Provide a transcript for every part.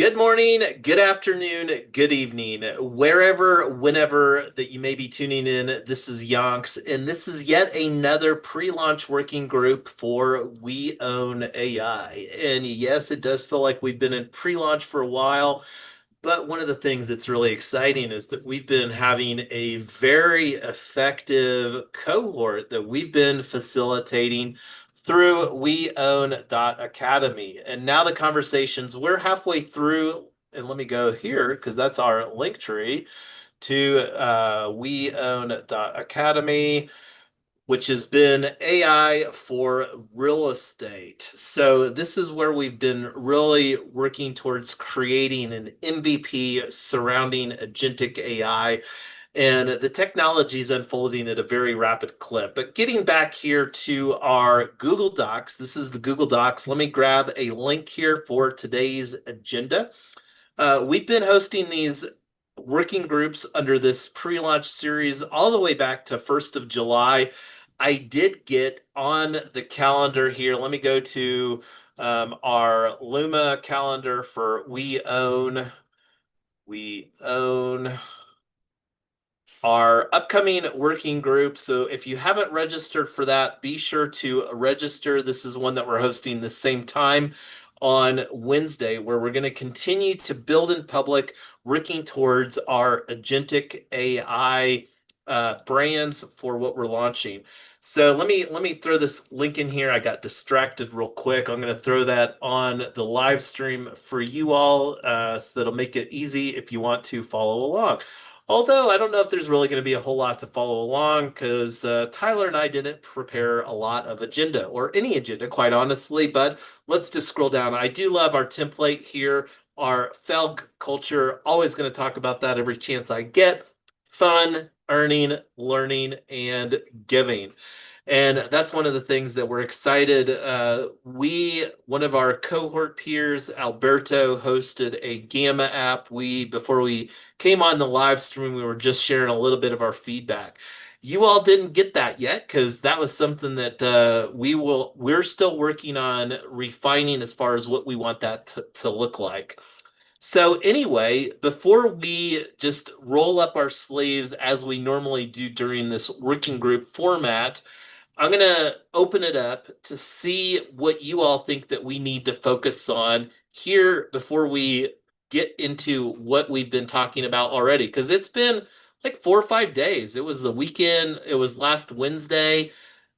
Good morning, good afternoon, good evening, wherever, whenever that you may be tuning in. This is Yonks, and this is yet another pre-launch working group for We Own AI. And yes, it does feel like we've been in pre-launch for a while, but one of the things that's really exciting is that we've been having a very effective cohort that we've been facilitating through WeOwn.Academy. And now the conversations, we're halfway through, and let me go here because that's our link tree to WeOwn.Academy, which has been AI for real estate. So this is where we've been really working towards creating an MVP surrounding agentic AI. And the technology is unfolding at a very rapid clip. But getting back here to our Google Docs, this is the Google Docs. Let me grab a link here for today's agenda. We've been hosting these working groups under this pre-launch series all the way back to 1st of July. I did get on the calendar here. Let me go to our Luma calendar for We Own our upcoming working group. So if you haven't registered for that, be sure to register. This is one that we're hosting the same time on Wednesday, where we're going to continue to build in public, working towards our agentic AI brands for what we're launching. So let me throw this link in here. I got distracted real quick. I'm going to throw that on the live stream for you all, so that'll make it easy if you want to follow along. Although I don't know if there's really going to be a whole lot to follow along because Tyler and I didn't prepare a lot of agenda or any agenda, quite honestly. But let's just scroll down. I do love our template here, our FELG culture. Always going to talk about that every chance I get. Fun, earning, learning, and giving. And that's one of the things that we're excited. One of our cohort peers, Alberto, hosted a Gamma app. Before we came on the live stream, we were just sharing a little bit of our feedback. You all didn't get that yet because that was something that we're still working on refining as far as what we want that to look like. So anyway, before we just roll up our sleeves as we normally do during this working group format, I'm going to open it up to see what you all think that we need to focus on here before we get into what we've been talking about already. Because it's been like 4 or 5 days. It was the weekend. It was last Wednesday.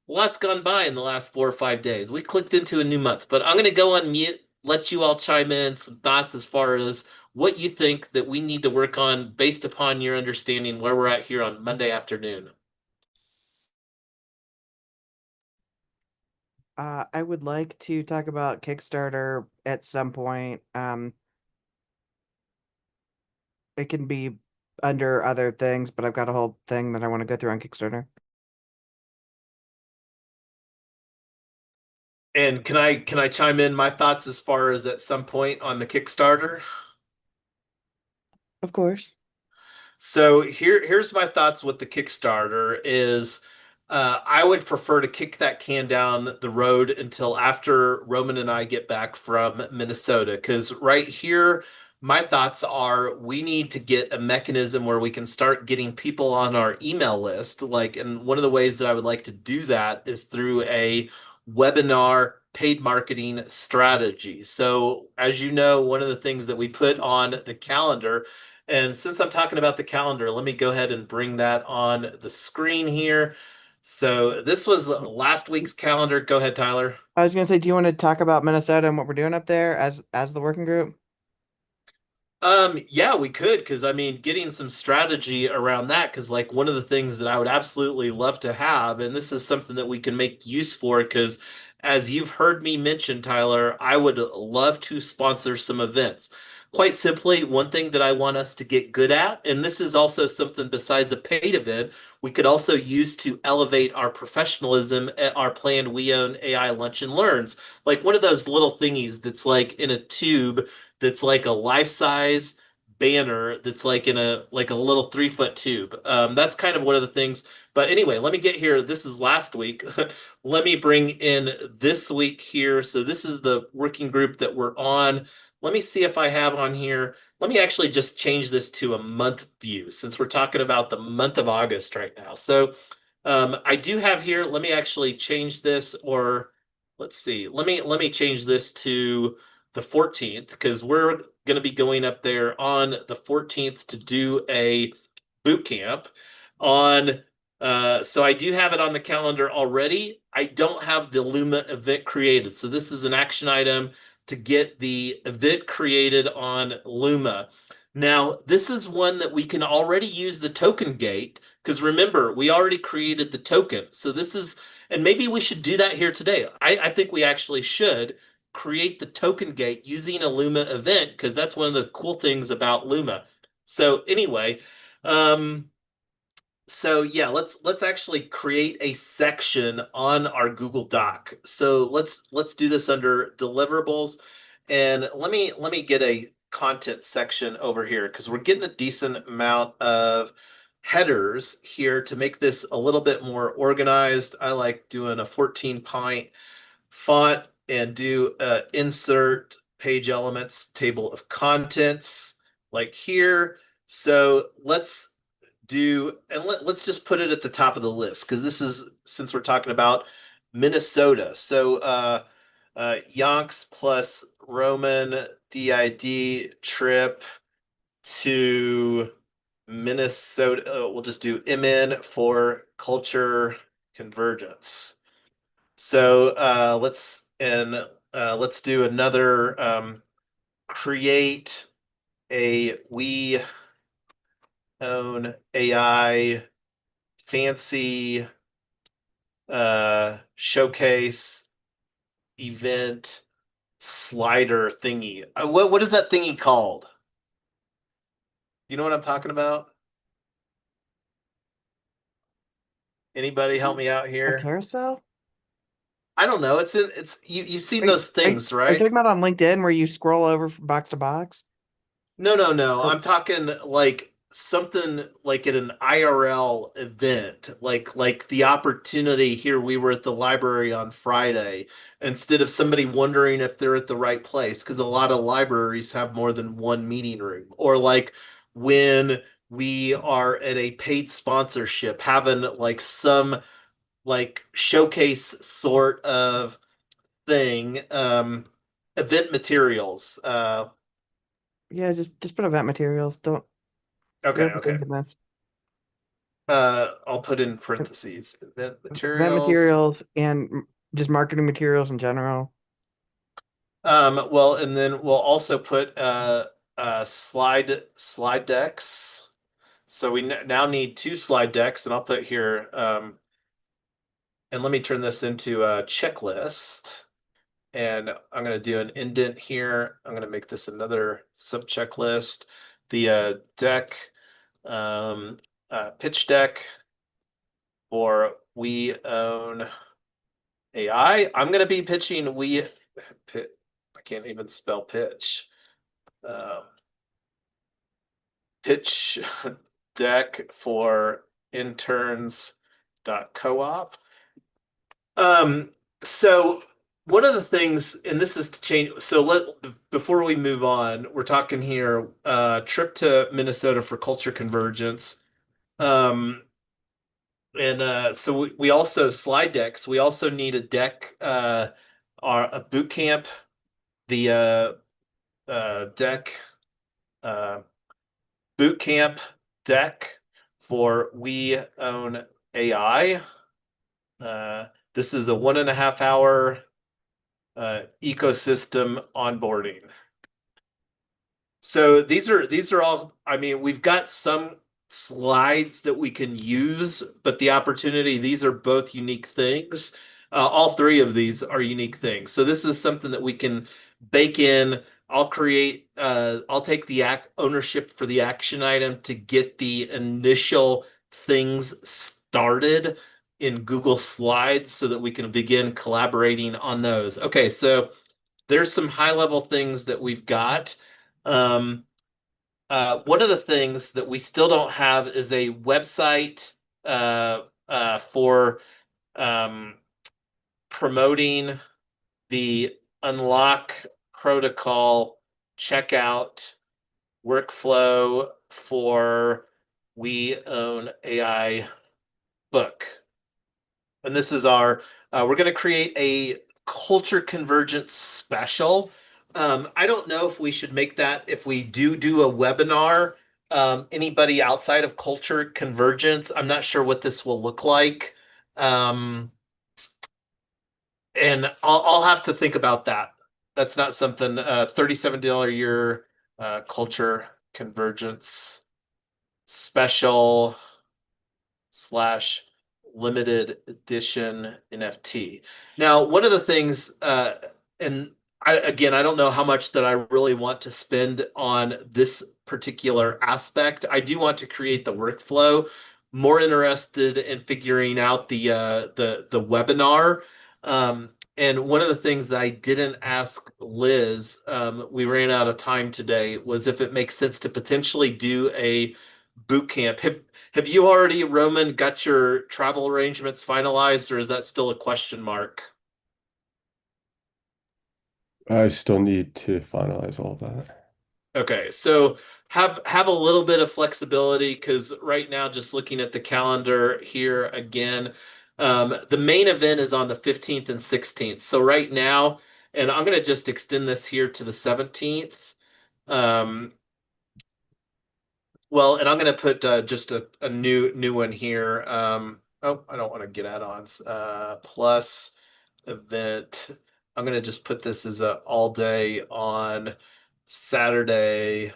Lots gone by in the last 4 or 5 days. We clicked into a new month, but I'm going to go on mute, let you all chime in some thoughts as far as what you think that we need to work on based upon your understanding where we're at here on Monday afternoon. I would like to talk about Kickstarter at some point. It can be under other things, but I've got a whole thing that I want to go through on Kickstarter. And can I chime in my thoughts as far as at some point on the Kickstarter? Of course. So here's my thoughts with the Kickstarter is I would prefer to kick that can down the road until after Roman and I get back from Minnesota. Because right here, my thoughts are we need to get a mechanism where we can start getting people on our email list. Like, and one of the ways that I would like to do that is through a webinar paid marketing strategy. So, as you know, one of the things that we put on the calendar, and since I'm talking about the calendar, let me go ahead and bring that on the screen here. So this was last week's calendar. Go ahead, Tyler. I was gonna say, do you want to talk about Minnesota and what we're doing up there as the working group? Yeah, we could, because I mean, getting some strategy around that, because like one of the things that I would absolutely love to have, and this is something that we can make use for, because as you've heard me mention, Tyler, I would love to sponsor some events. Quite simply, one thing that I want us to get good at, and this is also something besides a paid event, we could also use to elevate our professionalism at our planned We Own AI Lunch and Learns. Like one of those little thingies that's like in a tube that's like a life-size banner that's like in a little 3 foot tube. That's kind of one of the things. But anyway, let me get here. This is last week. Let me bring in this week here. So this is the working group that we're on. let me see if I have on here. Let me actually just change this to a month view since we're talking about the month of August right now. So I do have here, let me actually change this, or let's see, let me change this to the 14th because we're going to be going up there on the 14th to do a boot camp on so I do have it on the calendar already. I don't have the Luma event created. So this is an action item to get the event created on Luma. Now, this is one that we can already use the token gate because remember, we already created the token. So this is, and maybe we should do that here today. I think we actually should create the token gate using a Luma event because that's one of the cool things about Luma. So anyway, um, so yeah, let's actually create a section on our Google Doc. So let's do this under deliverables, and let me get a content section over here because we're getting a decent amount of headers here to make this a little bit more organized. I like doing a 14 point font and do insert page elements table of contents like here. So let's do, and let's just put it at the top of the list because this is, since we're talking about Minnesota. So Yonks plus Roman DID trip to Minnesota. We'll just do MN for culture convergence. So let's do another create a we own AI fancy showcase event slider thingy. What is that thingy called? You know what I'm talking about? Anybody help me out A here? carousel? I don't know. It's you've seen Are you, those are, you- things, are you right? talking about on LinkedIn where you scroll over from box to box? No, no, no. Or I'm talking like something like at an IRL event, like the opportunity here. We were at the library on Friday instead of somebody wondering if they're at the right place, because a lot of libraries have more than one meeting room. Or like when we are at a paid sponsorship, having like some like showcase sort of thing, event materials. yeah, just put event materials. Don't Okay, okay. overthink this. I'll put in parentheses event Event materials. materials and just marketing materials in general. Well, and then we'll also put slide decks. So we now need two slide decks, and I'll put here. And let me turn this into a checklist. And I'm going to do an indent here. I'm going to make this another sub checklist. The deck, um, pitch deck for we own AI. I'm going to be pitching I can't even spell pitch. Um, pitch deck for interns dot co-op. So one of the things, and this is to change. So before we move on, we're talking here trip to Minnesota for culture convergence. Um, and so we also slide decks. We also need a deck, a boot camp, the deck uh, boot camp deck for We Own AI. This is a 1.5 hour ecosystem onboarding. So these are all, I mean, we've got some slides that we can use, but the opportunity, these are both unique things. All three of these are unique things. So this is something that we can bake in. I'll take the ownership for the action item to get the initial things started in Google Slides so that we can begin collaborating on those. Okay, so there's some high level things that we've got. Um, one of the things that we still don't have is a website for um, promoting the unlock protocol checkout workflow for We Own AI book. And this is we're going to create a culture convergence special. I don't know if we should make that, if we do a webinar, anybody outside of culture convergence, I'm not sure what this will look like. Um, and I'll have to think about that. That's not something, $37 a year, culture convergence special slash limited edition NFT. Now, one of the things, and again, I don't know how much that I really want to spend on this particular aspect. I do want to create the workflow. More interested in figuring out the webinar. And one of the things that I didn't ask Liz, we ran out of time today, was if it makes sense to potentially do a boot camp. Have you already, Roman, got your travel arrangements finalized, or is that still a question mark? I still need to finalize all of that. Okay, so have a little bit of flexibility because right now, just looking at the calendar here again, the main event is on the 15th and 16th. So right now, and I'm going to just extend this here to the 17th. Um, Well, and I'm going to put just a new one here. Oh, I don't want to get add-ons. Plus event. I'm going to just put this as a all day on Saturday.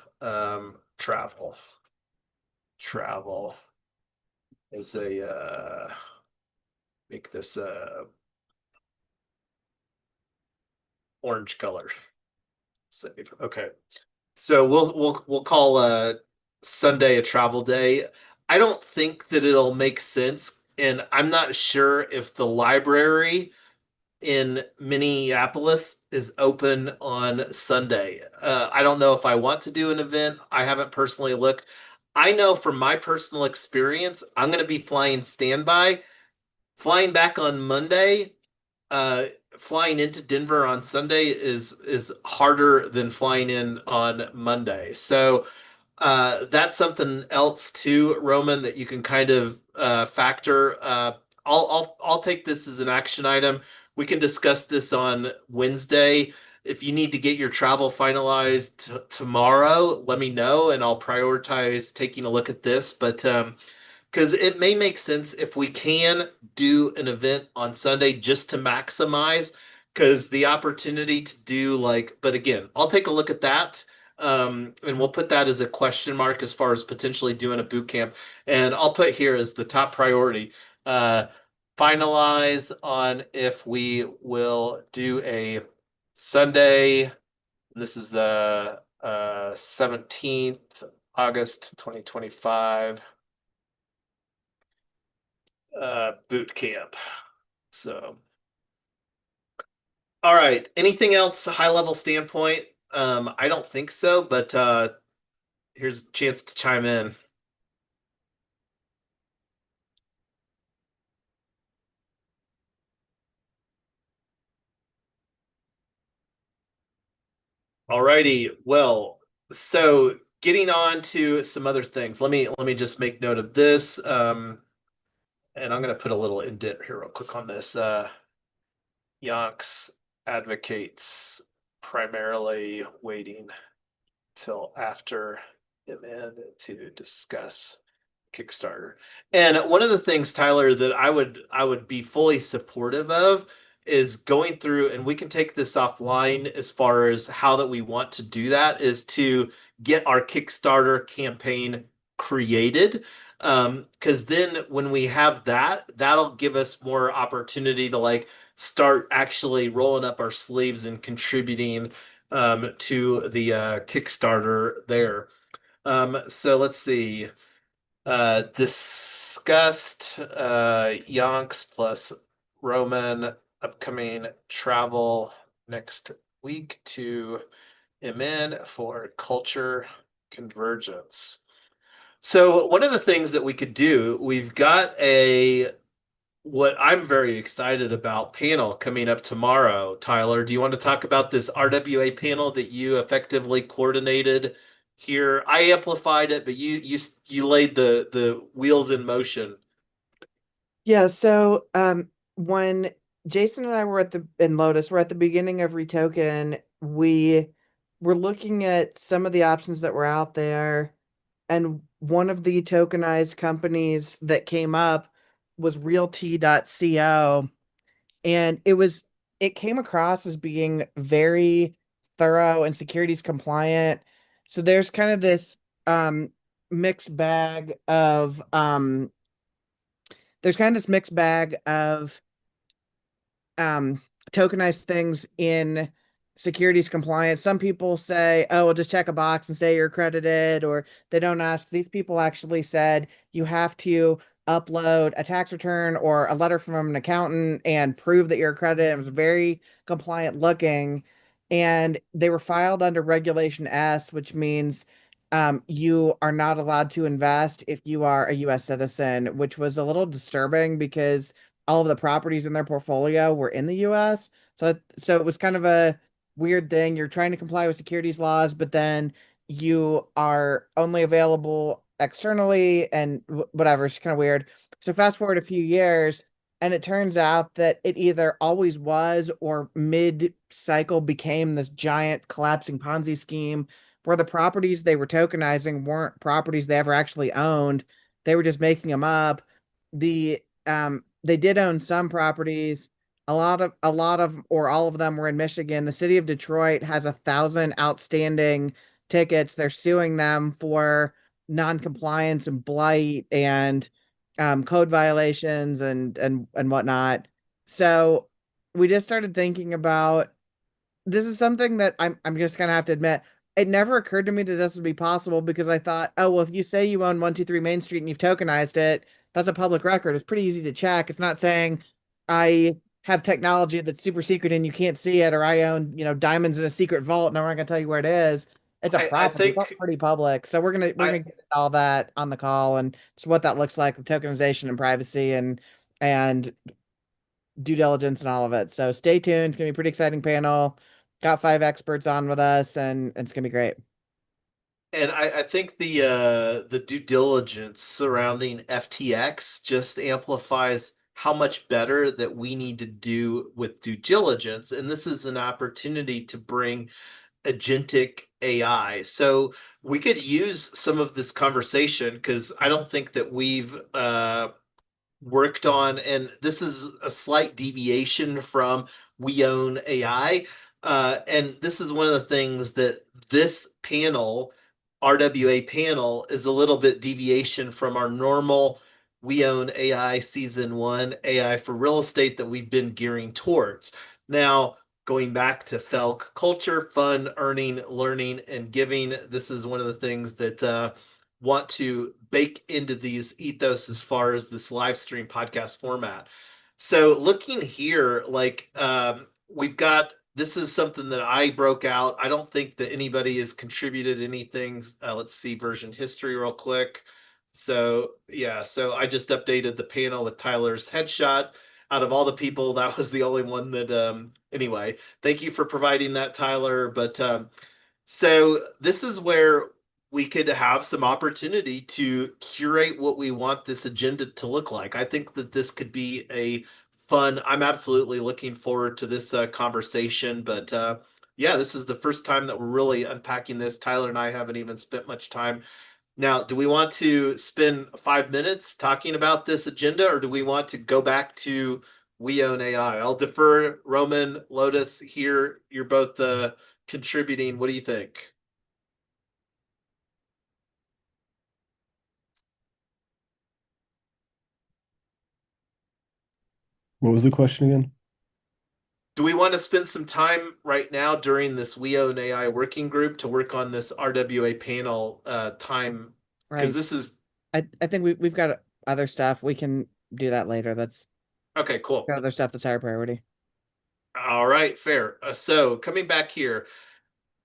Travel. Travel is a make this orange color. Save. Okay. So we'll call Sunday a travel day. I don't think that it'll make sense, and I'm not sure if the library in Minneapolis is open on Sunday. I don't know if I want to do an event. I haven't personally looked. I know from my personal experience, I'm going to be flying standby, flying back on Monday. Uh, Flying into Denver on Sunday is harder than flying in on Monday. So that's something else too, Roman, that you can kind of factor. I'll take this as an action item. We can discuss this on Wednesday. If you need to get your travel finalized tomorrow, let me know, and I'll prioritize taking a look at this. But because it may make sense if we can do an event on Sunday just to maximize, because the opportunity to do like, but again, I'll take a look at that. And we'll put that as a question mark as far as potentially doing a boot camp. And I'll put here as the top priority, uh, finalize on if we will do a Sunday. This is the 17th August 2025 boot camp. So, all right. Anything else, high level standpoint? I don't think so, but here's a chance to chime in. All righty. Well, so getting on to some other things. Let me just make note of this. And I'm going to put a little indent here real quick on this. Yonks advocates primarily waiting till after event to discuss Kickstarter. And one of the things, Tyler, that I would be fully supportive of is going through, and we can take this offline as far as how that we want to do that, is to get our Kickstarter campaign created. Because then when we have that, that'll give us more opportunity to like start actually rolling up our sleeves and contributing to the Kickstarter there. So let's see. Discussed Yonks plus Roman upcoming travel next week to MN for culture convergence. So one of the things that we could do, we've got a what I'm very excited about panel coming up tomorrow. Tyler, do you want to talk about this RWA panel that you effectively coordinated here? I amplified it, but you laid the wheels in motion. Yeah, so when Jason and I were at the in Lotus, we're at the beginning of Retoken, we were looking at some of the options that were out there, and one of the tokenized companies that came up was realty.co, and it came across as being very thorough and securities compliant. So there's kind of this um mixed bag of there's kind of this mixed bag of um tokenized things in securities compliance. Some people say, oh, well, just check a box and say you're accredited, or they don't ask. These people actually said you have to upload a tax return or a letter from an accountant and prove that you're accredited. It was very compliant looking. And they were filed under Regulation S, which means you are not allowed to invest if you are a US citizen, which was a little disturbing because all of the properties in their portfolio were in the US. So it was kind of a weird thing. You're trying to comply with securities laws, but then you are only available externally and whatever. It's kind of weird. So fast forward a few years, and it turns out that it either always was or mid-cycle became this giant collapsing Ponzi scheme where the properties they were tokenizing weren't properties they ever actually owned. They were just making them up. They did own some properties. A lot of or all of them were in Michigan. The city of Detroit has 1,000 outstanding tickets. They're suing them for non-compliance and blight and code violations and whatnot. So we just started thinking about this is something that I'm just gonna have to admit. It never occurred to me that this would be possible because I thought, oh well, if you say you own 123 Main Street and you've tokenized it, that's a public record. It's pretty easy to check. It's not saying I have technology that's super secret and you can't see it, or I own, diamonds in a secret vault and I'm not gonna tell you where it is. It's a I property. It's all think pretty public. So we're I gonna get all that on the call and just what that looks like, the tokenization and privacy and due diligence and all of it. So stay tuned. It's gonna be a pretty exciting panel. Got 5 experts on with us, and it's gonna be great. I think the due diligence surrounding FTX just amplifies how much better that we need to do with due diligence. And this is an opportunity to bring agentic AI. So we could use some of this conversation because I don't think that we've worked on, and this is a slight deviation from We Own AI. And this is one of the things that this panel, RWA panel, is a little bit deviation from our normal We Own AI season one AI for real estate that we've been gearing towards. Now, going back to Felk culture, fun, earning, learning, and giving, this is one of the things that want to bake into these ethos as far as this live stream podcast format. So looking here, like we've got this is something that I broke out. I don't think that anybody has contributed anything. Let's see version history real quick. So yeah, so I just updated the panel with Tyler's headshot. Out of all the people, that was the only one that anyway, thank you for providing that, Tyler. But so this is where we could have some opportunity to curate what we want this agenda to look like. I think that this could be a fun. I'm absolutely looking forward to this conversation. But yeah, this is the first time that we're really unpacking this. Tyler and I haven't even spent much time. Now, do we want to spend 5 minutes talking about this agenda, or do we want to go back to We Own AI? I'll defer Roman, Lotus here. You're both contributing. What do you think? What was the question again? Do we want to spend some time right now during this We Own AI working group to work on this RWA panel time? Because Right. this is I think we've got other stuff. We can do that later. That's okay, cool. got other stuff that's higher priority. All right, fair. So coming back here,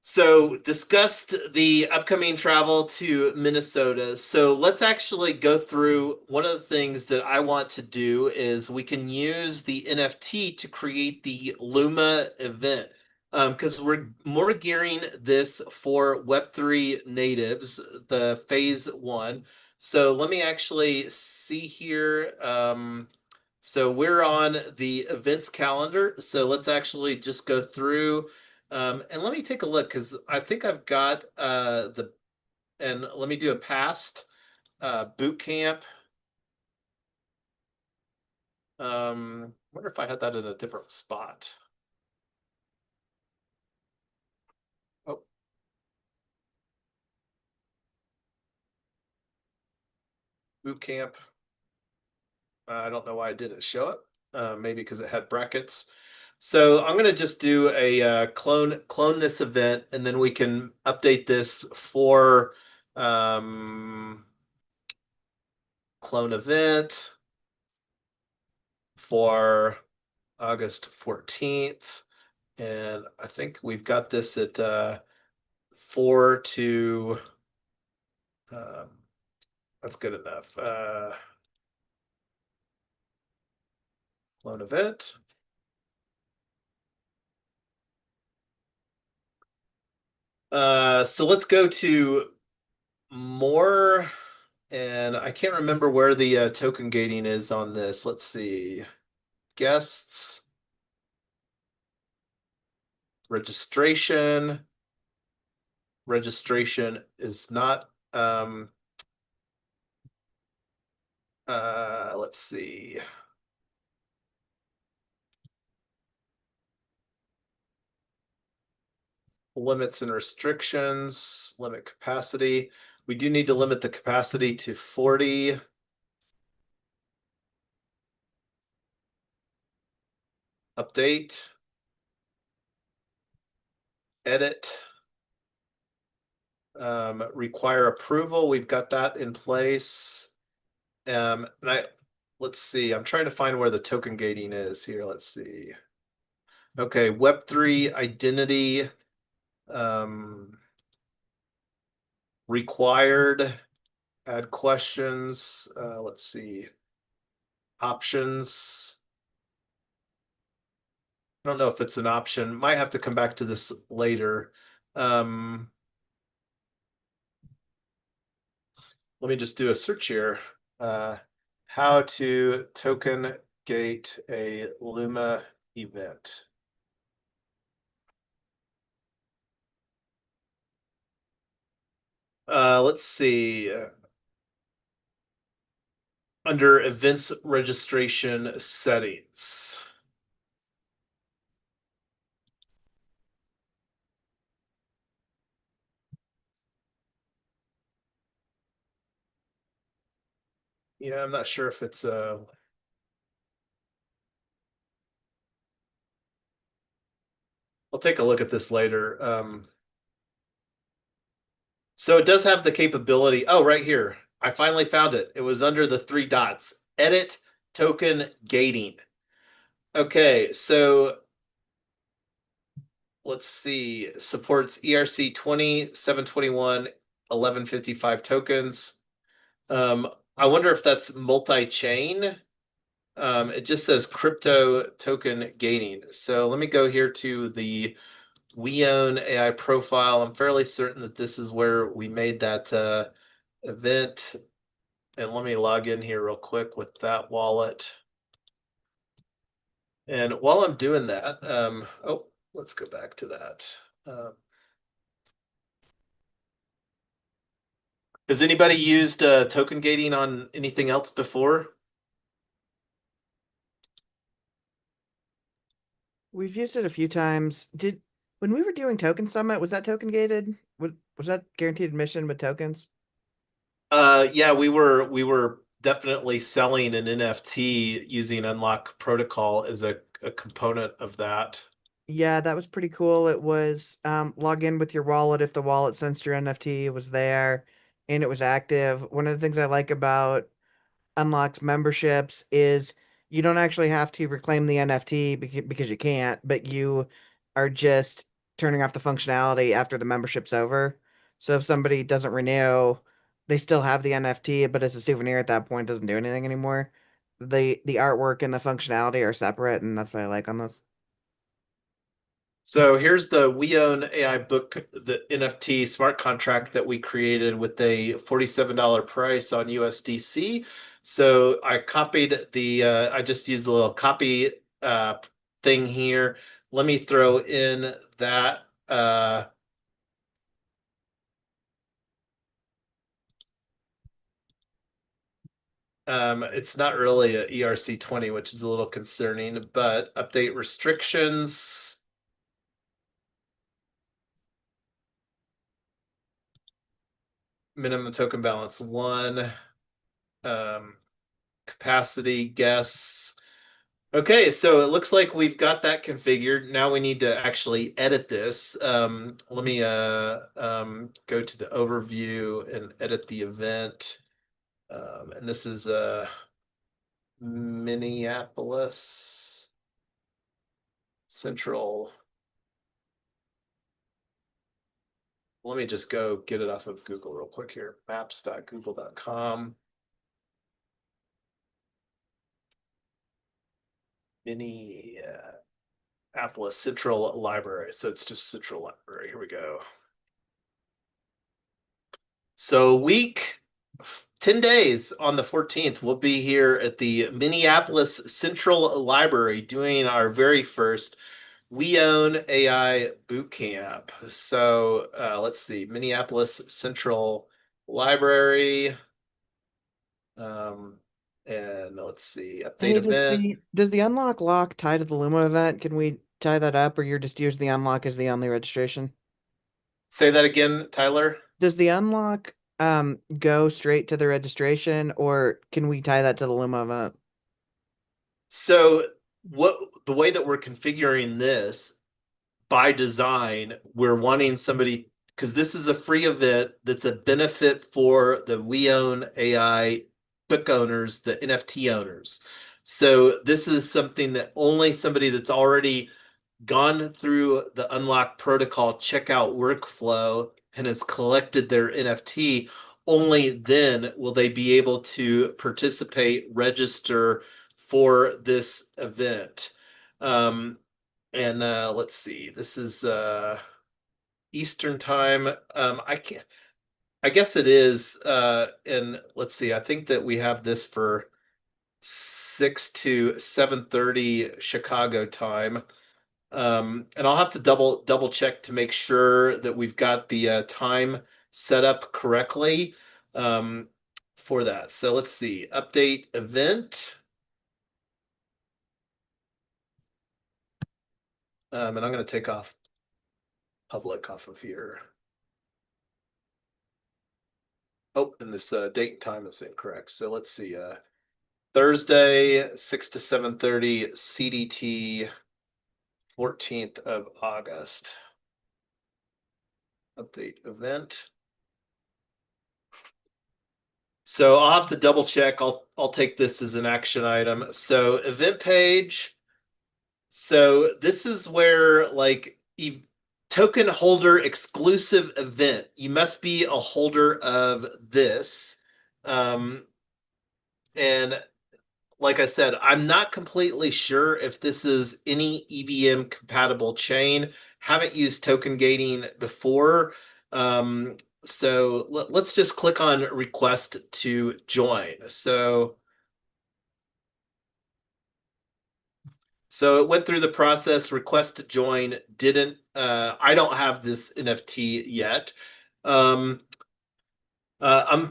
So discussed the upcoming travel to Minnesota. So let's actually go through one of the things that I want to do is we can use the NFT to create the Luma event. Because we're more gearing this for Web3 natives, the phase one. So let me actually see here. So we're on the events calendar. So let's actually just go through and let me take a look because I think I've got and let me do a past boot camp. Wonder if I had that in a different spot. Oh, boot camp. I don't know why I didn't show it. Maybe because it had brackets. So I'm gonna just do a clone this event, and then we can update this for clone event for August 14th. And I think we've got this at 4 to, um, that's good enough. Clone event. So let's go to more, and I can't remember where the token gating is on this. Let's see. Guests, registration. Registration is not, let's see. Limits and restrictions, limit capacity. We do need to limit the capacity to 40. Update. Edit. Require approval. We've got that in place. And let's see. I'm trying to find where the token gating is here. Let's see. Okay, Web3 identity. Required. Add questions. Let's see. Options. I don't know if it's an option. Might have to come back to this later. Let me just do a search here. How to token gate a Luma event. Let's see. Under events registration settings. Yeah, I'm not sure if it's I'll take a look at this later. So it does have the capability. Oh, right here. I finally found it. It was under the 3 dots. Edit token gating. Okay, so let's see. Supports ERC 20, 721, 1155 tokens. I wonder if that's multi-chain. It just says crypto token gating. So let me go here to the WeOwn AI profile. I'm fairly certain that this is where we made that event. And let me log in here real quick with that wallet. And while I'm doing that, oh, let's go back to that. Has anybody used token gating on anything else before? We've used it a few times. When we were doing Token Summit, was that token gated? Was that guaranteed admission with tokens? Yeah, we were definitely selling an NFT using Unlock Protocol as a component of that. Yeah, that was pretty cool. It was log in with your wallet if the wallet sensed your NFT was there and it was active. One of the things I like about Unlock's memberships is you don't actually have to reclaim the NFT because you can't, but you are just turning off the functionality after the membership's over. So if somebody doesn't renew, they still have the NFT, but it's a souvenir at that point, doesn't do anything anymore. The artwork and the functionality are separate, and that's what I like on this. So here's the We Own AI book, the NFT smart contract that we created with a $47 price on USDC. So I copied I just used the little copy thing here. Let me throw in that. It's not really a ERC20, which is a little concerning, but update restrictions. Minimum token balance 1. Capacity guess. Okay, so it looks like we've got that configured. Now we need to actually edit this. Let me go to the overview and edit the event. And this is Minneapolis Central. Let me just go get it off of Google real quick here. Maps.google.com. Minneapolis Central Library. So it's just Central Library. Here we go. So week 10 days on the 14th, we'll be here at the Minneapolis Central Library doing our very first We Own AI boot camp. So let's see, Minneapolis Central Library. And let's see, update event. Does the unlock lock tie to the Luma event? Can we tie that up, or you're just using the unlock as the only registration? Say that again, Tyler. Does the unlock go straight to the registration, or can we tie that to the Luma event? So the way that we're configuring this by design, we're wanting somebody, because this is a free event that's a benefit for the We Own AI book owners, the NFT owners. So this is something that only somebody that's already gone through the unlock protocol checkout workflow and has collected their NFT, only then will they be able to participate, register for this event. And let's see, this is Eastern time. I guess it is. And let's see, I think that we have this for 6 to 7:30 Chicago time. And I'll have to double check to make sure that we've got the time set up correctly for that. So let's see, update event. And I'm going to take off public off of here. Oh, and this date and time is incorrect. So let's see, Thursday, 6 to 7:30 CDT, 14th of August. Update event. So I'll have to double check. I'll take this as an action item. So event page. So this is where like token holder exclusive event. You must be a holder of this. And like I said, I'm not completely sure if this is any EVM compatible chain. Haven't used token gating before. So let's just click on request to join. So it went through the process, request to join, didn't, I don't have this NFT yet. I'm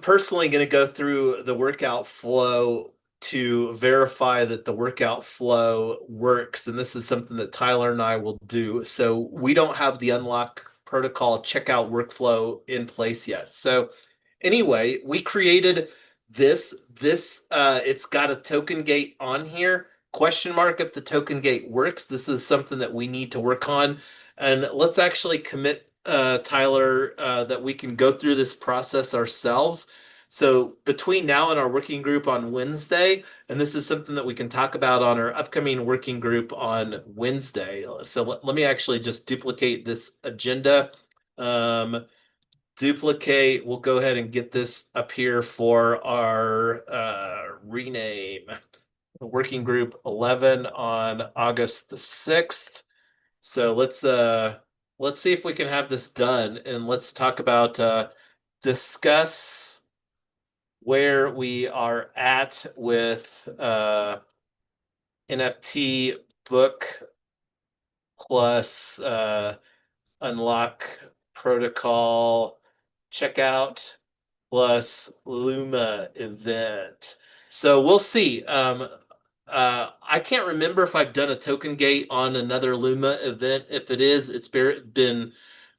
personally going to go through the workout flow to verify that the workout flow works. And this is something that Tyler and I will do. So we don't have the unlock protocol checkout workflow in place yet. So anyway, we created this, it's got a token gate on here. Question mark if the token gate works. This is something that we need to work on. And let's actually commit, Tyler, that we can go through this process ourselves. So between now and our working group on Wednesday, and this is something that we can talk about on our upcoming working group on Wednesday. So let me actually just duplicate this agenda. Duplicate, we'll go ahead and get this up here for our rename. Working group 11 on August the 6th. So let's see if we can have this done, and let's talk about discuss where we are at with NFT book plus unlock protocol checkout plus Luma event. So we'll see. I can't remember if I've done a token gate on another Luma event. If it is, it's been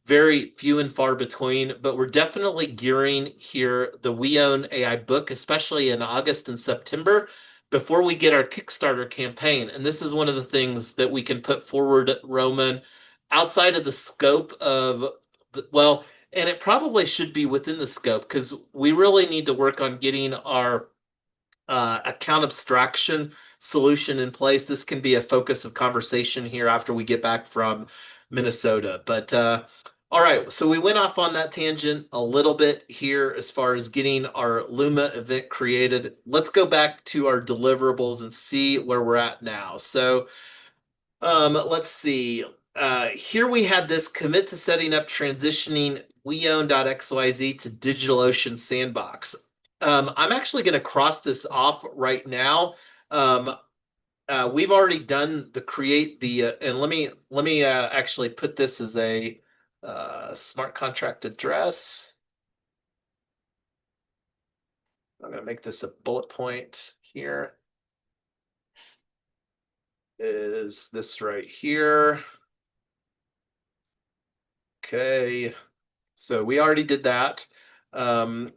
very few and far between, but we're definitely gearing here the We Own AI book, especially in August and September, before we get our Kickstarter campaign. And this is one of the things that we can put forward, Roman, outside of the scope of, well, and it probably should be within the scope because we really need to work on getting our account abstraction solution in place. This can be a focus of conversation here after we get back from Minnesota. But all right, so we went off on that tangent a little bit here as far as getting our Luma event created. Let's go back to our deliverables and see where we're at now. So let's see. Here we had this commit to setting up transitioning WeOwn.XYZ to DigitalOcean Sandbox. I'm actually going to cross this off right now. We've already done the create the and let me actually put this as a smart contract address. I'm going to make this a bullet point here. Is this right here? Okay, so we already did that. And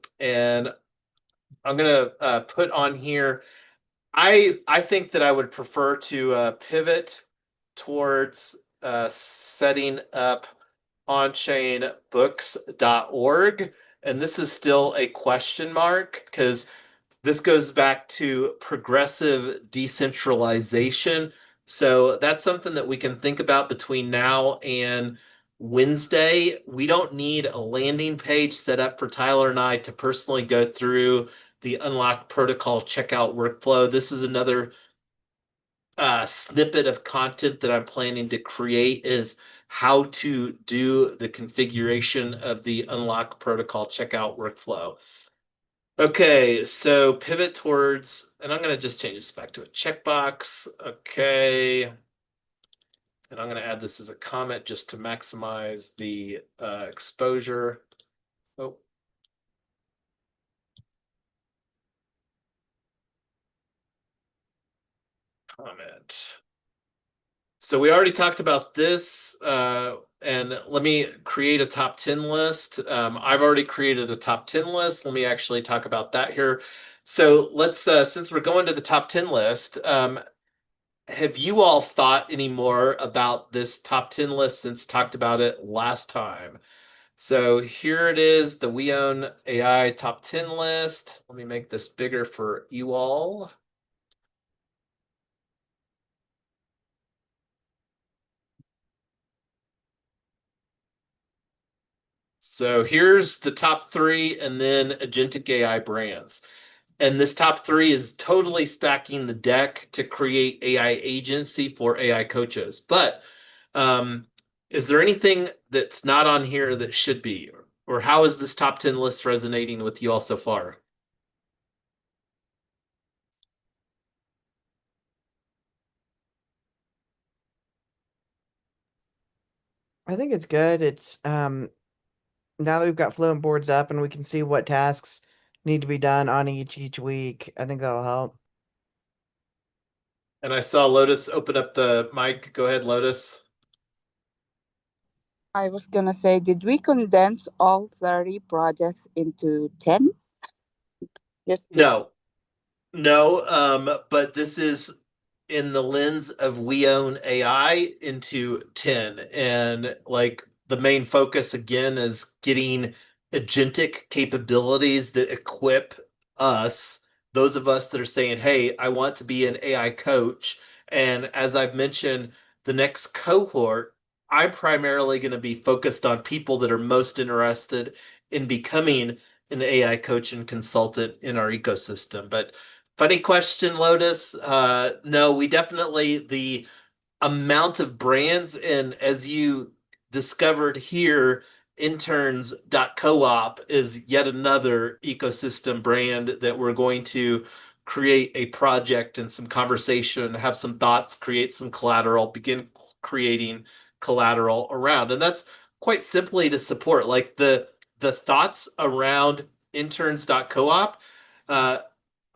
I'm going to put on here, I think that I would prefer to pivot towards setting up onchainbooks.org. And this is still a question mark because this goes back to progressive decentralization. So that's something that we can think about between now and Wednesday. We don't need a landing page set up for Tyler and I to personally go through the unlock protocol checkout workflow. This is another snippet of content that I'm planning to create is how to do the configuration of the unlock protocol checkout workflow. Okay, so pivot towards, and I'm going to just change this back to a checkbox. Okay. And I'm going to add this as a comment just to maximize the exposure. Oh. Comment. So we already talked about this, and let me create a top 10 list. I've already created a top 10 list. Let me actually talk about that here. So let's, since we're going to the top 10 list, have you all thought any more about this top 10 list since talked about it last time? So here it is, the We Own AI top 10 list. Let me make this bigger for you all. So here's the top 3 and then agentic AI brands. And this top 3 is totally stacking the deck to create AI agency for AI coaches. But is there anything that's not on here that should be? Or how is this top 10 list resonating with you all so far? I think it's good. It's now that we've got flow and boards up and we can see what tasks need to be done on each week, I think that'll help. And I saw Lotus open up the mic. Go ahead, Lotus. I was gonna say, did we condense all 30 projects into 10? No, but this is in the lens of We Own AI into 10. And like the main focus again is getting agentic capabilities that equip us, those of us that are saying, hey, I want to be an AI coach. And as I've mentioned, the next cohort, I'm primarily going to be focused on people that are most interested in becoming an AI coach and consultant in our ecosystem. But funny question, Lotus. No, we definitely, the amount of brands, and as you discovered here, interns.coop is yet another ecosystem brand that we're going to create a project and some conversation, have some thoughts, create some collateral, begin creating collateral around. And that's quite simply to support like the thoughts around interns.coop. uh,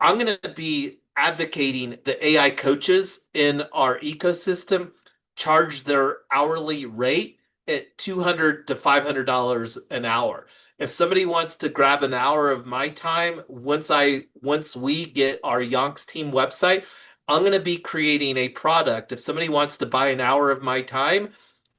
I'm going to be advocating the AI coaches in our ecosystem charge their hourly rate at $200 to $500 an hour. If somebody wants to grab an hour of my time, once we get our WeOwn.TEAM website, I'm going to be creating a product. If somebody wants to buy an hour of my time,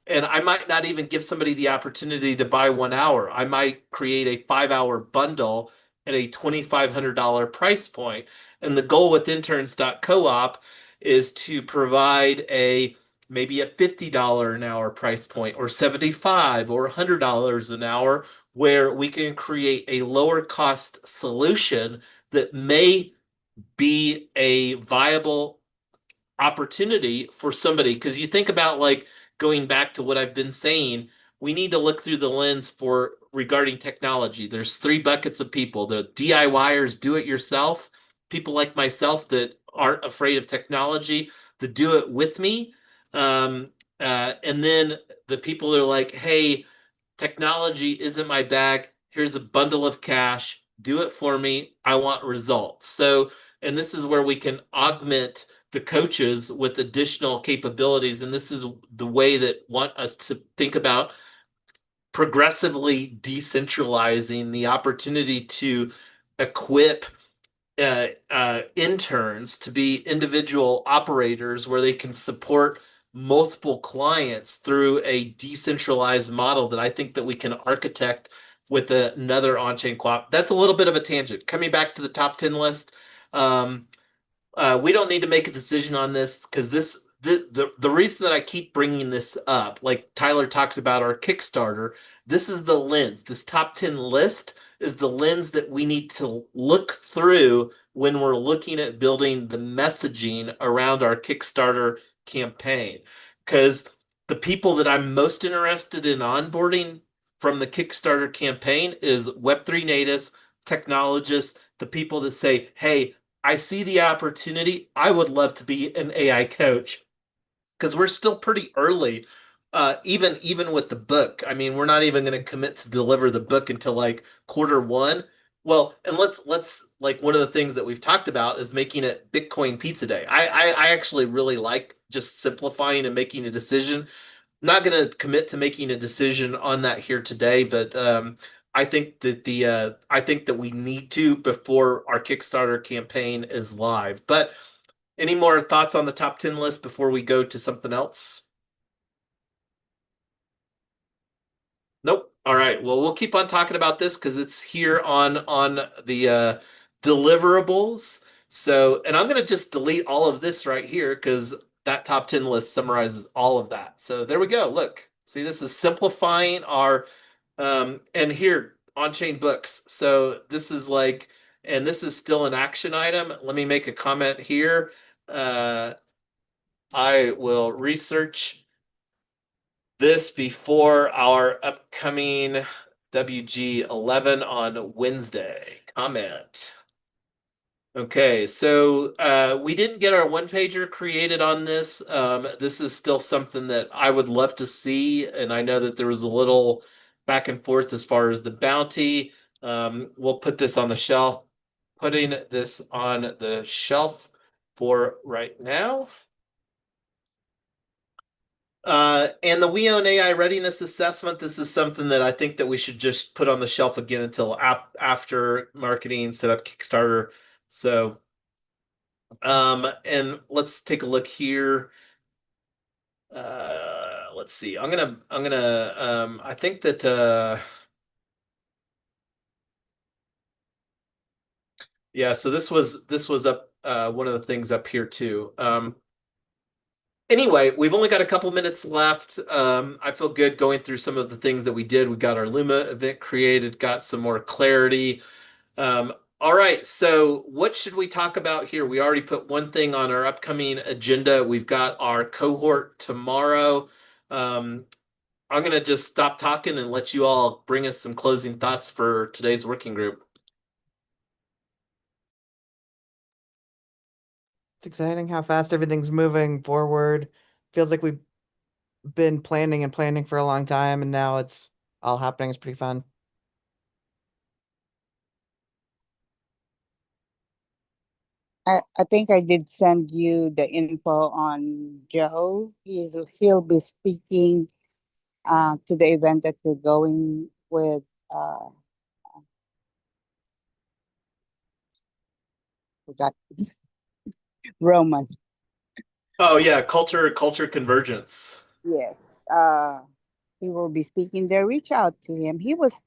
and I might not even give somebody the opportunity to buy 1 hour. I might create a 5 hour bundle at a $2,500 price point. And the goal with interns.coop is to provide a maybe a $50 an hour price point or 75 or $100 an hour where we can create a lower cost solution that may be a viable opportunity for somebody. Because you think about like going back to what I've been saying, we need to look through the lens for regarding technology. There's three buckets of people: the DIYers, do it yourself, people like myself that aren't afraid of technology, the do it with me, and then the people that are like, hey, technology isn't my bag. Here's a bundle of cash. Do it for me. I want results. So, and this is where we can augment the coaches with additional capabilities. And this is the way that want us to think about progressively decentralizing the opportunity to equip interns to be individual operators where they can support multiple clients through a decentralized model that I think that we can architect with another on-chain co-op. That's a little bit of a tangent. Coming back to the top 10 list, we don't need to make a decision on this because the reason that I keep bringing this up, like Tyler talked about our Kickstarter, this is the lens. This top 10 list is the lens that we need to look through when we're looking at building the messaging around our Kickstarter campaign. Because the people that I'm most interested in onboarding from the Kickstarter campaign is Web3 natives, technologists, the people that say, hey, I see the opportunity. I would love to be an AI coach because we're still pretty early. Even with the book, I mean, we're not even going to commit to deliver the book until like Q1. Well, and let's like one of the things that we've talked about is making it Bitcoin Pizza Day. I actually really like just simplifying and making a decision. Not going to commit to making a decision on that here today, but I think that we need to before our Kickstarter campaign is live. But any more thoughts on the top 10 list before we go to something else? Nope. All right. Well, we'll keep on talking about this because it's here on the deliverables. So, and I'm going to just delete all of this right here because that top 10 list summarizes all of that. So there we go. Look, see, this is simplifying our and here on-chain books. So this is like, and this is still an action item. Let me make a comment here. I will research this before our upcoming WG11 on Wednesday. Comment. Okay, so we didn't get our one pager created on this. This is still something that I would love to see, and I know that there was a little back and forth as far as the bounty. We'll put this on the shelf. Putting this on the shelf for right now. And the WeOwn AI readiness assessment, this is something that I think that we should just put on the shelf again until after marketing, set up Kickstarter. So, and let's take a look here. Let's see. I think that Yeah, so this was up one of the things up here too. Anyway, we've only got a couple minutes left. I feel good going through some of the things that we did. We got our Luma event created, got some more clarity. Um, all right, so what should we talk about here? We already put one thing on our upcoming agenda. We've got our cohort tomorrow. I'm going to just stop talking and let you all bring us some closing thoughts for today's working group. It's exciting how fast everything's moving forward. Feels like we've been planning and planning for a long time, and now it's all happening. It's pretty fun. I think I did send you the info on Joe. He'll be speaking to the event that we're going with. Forgot Roman. Oh yeah, culture convergence. Yes. He will be speaking there. Reach out to him. He was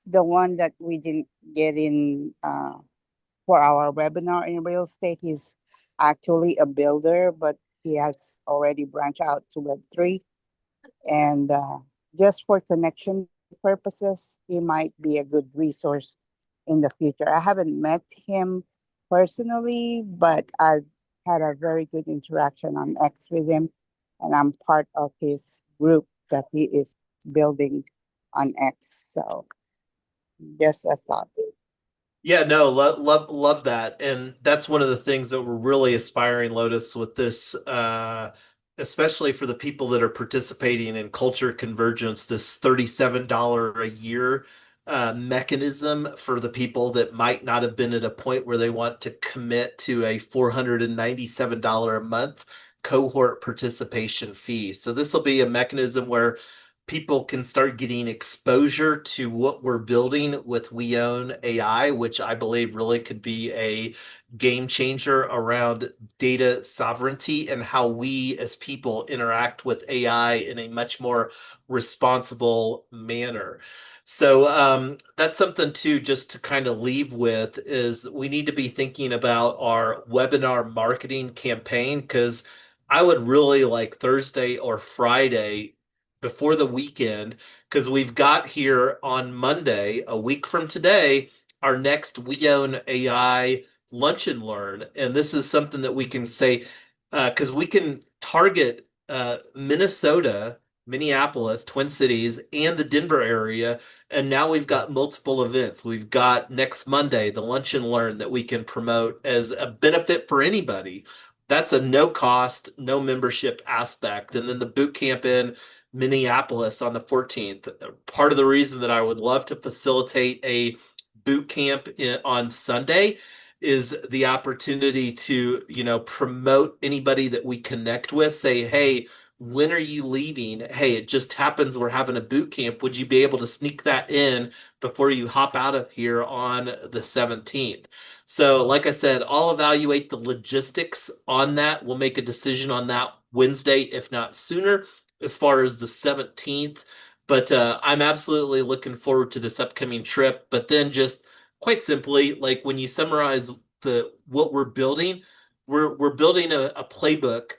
the one that we didn't get in for our webinar in real estate. He's actually a builder, but he has already branched out to Web3. And just for connection purposes, he might be a good resource in the future. I haven't met him personally, but I've had a very good interaction on X with him, and I'm part of his group that he is building on X. So just a thought. Yeah, no, love that. And that's one of the things that we're really aspiring, Lotus, with this, especially for the people that are participating in culture convergence, this $37 a year mechanism for the people that might not have been at a point where they want to commit to a $497 a month cohort participation fee. So this will be a mechanism where people can start getting exposure to what we're building with WeOwn AI, which I believe really could be a game changer around data sovereignty and how we as people interact with AI in a much more responsible manner. So that's something too, just to kind of leave with, is we need to be thinking about our webinar marketing campaign, because I would really like Thursday or Friday before the weekend, because we've got here on Monday, a week from today, our next We Own AI Lunch and Learn. And this is something that we can say, because we can target Minnesota, Minneapolis, Twin Cities, and the Denver area. And now we've got multiple events. We've got next Monday, the Lunch and Learn that we can promote as a benefit for anybody. That's a no cost, no membership aspect. And then the boot camp in Minneapolis on the 14th. Part of the reason that I would love to facilitate a boot camp on Sunday is the opportunity to, promote anybody that we connect with, say, hey, when are you leaving? Hey, it just happens we're having a boot camp. Would you be able to sneak that in before you hop out of here on the 17th? So, like I said, I'll evaluate the logistics on that. We'll make a decision on that Wednesday, if not sooner, as far as the 17th. But I'm absolutely looking forward to this upcoming trip. But then just quite simply, like when you summarize what we're building, we're building a playbook,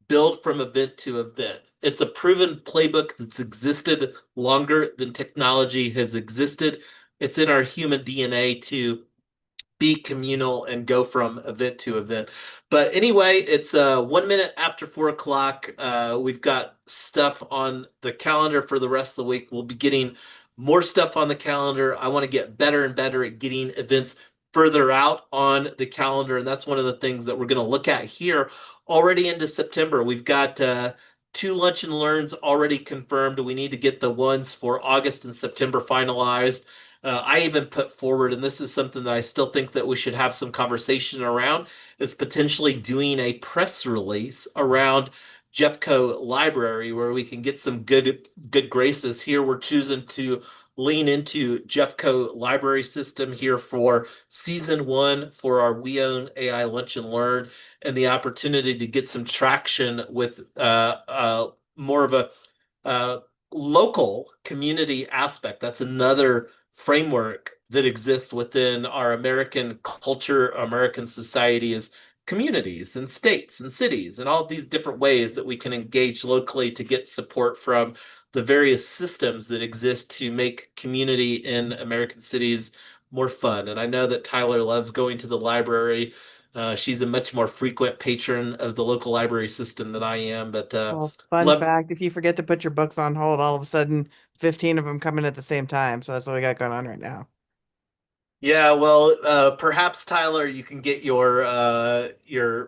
build from event to event. It's a proven playbook that's existed longer than technology has existed. It's in our human DNA to be communal and go from event to event. But anyway, it's 1 minute after 4 o'clock. We've got stuff on the calendar for the rest of the week. We'll be getting more stuff on the calendar. I want to get better and better at getting events further out on the calendar. And that's one of the things that we're going to look at here already into September. We've got 2 lunch and learns already confirmed. We need to get the ones for August and September finalized. I even put forward, and this is something that I still think that we should have some conversation around, is potentially doing a press release around Jeffco Library where we can get some good graces. Here we're choosing to lean into Jeffco Library System here for season 1 for our We Own AI Lunch and Learn, and the opportunity to get some traction with more of a local community aspect. That's another framework that exists within our American culture, American society is communities and states and cities and all these different ways that we can engage locally to get support from the various systems that exist to make community in American cities more fun. And I know that Tyler loves going to the library. She's a much more frequent patron of the local library system than I am, but Well, fun love. fact, if you forget to put your books on hold, all of a sudden 15 of them come in at the same time. So that's what we got going on right now. Yeah, well, perhaps Tyler, you can get your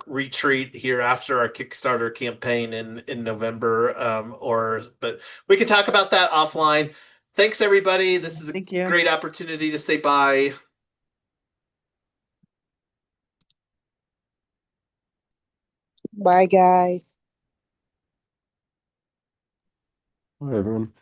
retreat here after our Kickstarter campaign in November, or but we can talk about that offline. Thanks, everybody. This is a Thank you. great opportunity to say bye. Bye, guys. Bye, everyone.